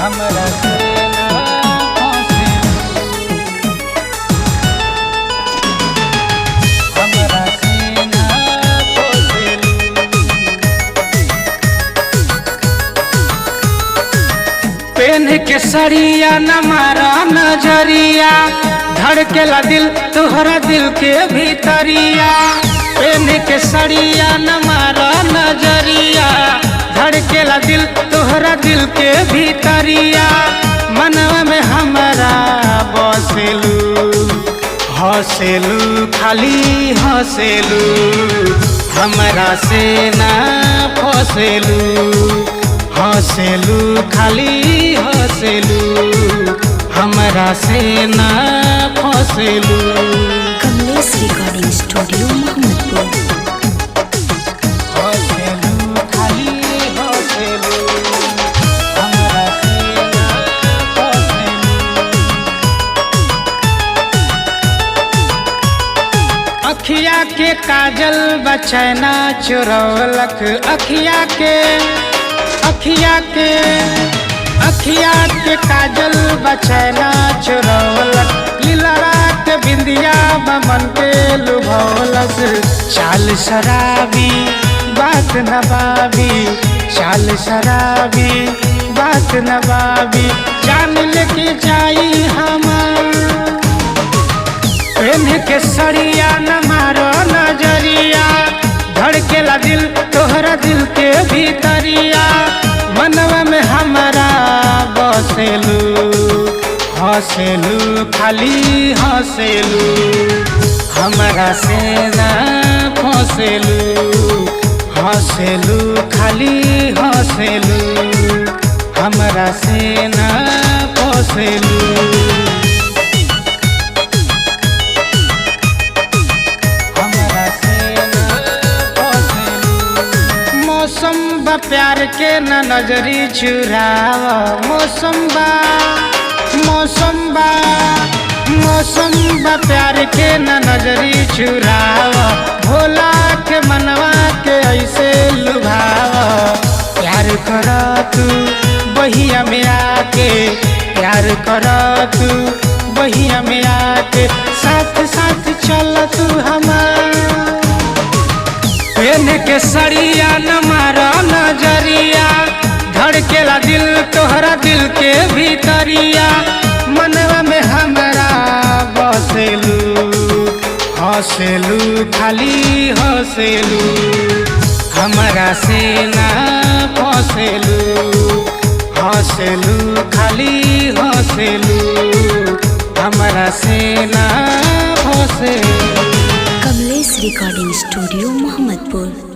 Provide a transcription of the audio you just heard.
हमरा से ना फसेलू, हमरा से ना फसेलू। पेन के सरिया न मारा नजरिया, धड़केला दिल तोहरा दिल के भीतरिया। पेन के सरिया न मारा नजरिया, धड़केला दिल तोहरा दिल के भीतरिया। मनवा में हमारा बसेलू, हसेलू खाली हसेलू, हमरा से ना फसेलू, हसेलू खाली हसेलू, हमरा से ना फसेलू। Kamlesh recording studio Mohammadpur. हसेलू खाली हसेलू, हमरा से ना फसेलू। अखिया के काजल बचैना चुरौलक, अखिया के काजल बचैना चुरौलक। लीलरा के बिंदिया बमन के लुभौलस। चाल शराबी बात नबाबी, चाल शराबी बात नबाबी, जान लेके जाई हमार। प्रेम के सरिया न मारो नजरिया, धड़केला दिल तोहरा दिल के भीतरिया। मनवा में हमारा बसेलू, हसेलू खाली हसेलू, हमरा से ना फसेलू, हसेलू खाली हसेलू, हमरा से ना फसेलू। मौसम बा प्यार के न नजरी चुरावा, मौसम बा प्यार के न नजरी चुरावा। भोला के मनवा के ऐसे लुभावा। प्यार कर तू बहिया में आके, प्यार कर तू बहिया में आके, साथ साथ चल तू हमार। पेन के सरिया न मारा नजरिया, धड़केला दिल तोहरा दिल के भीतरिया। मनवा में हमरा बसेलू, हसेलू खाली हसेलू, हमरा से ना फसेलू, हसेलू खाली हसेलू, हमरा से ना फसेलू। Kamlesh recording studio Mohammadpur.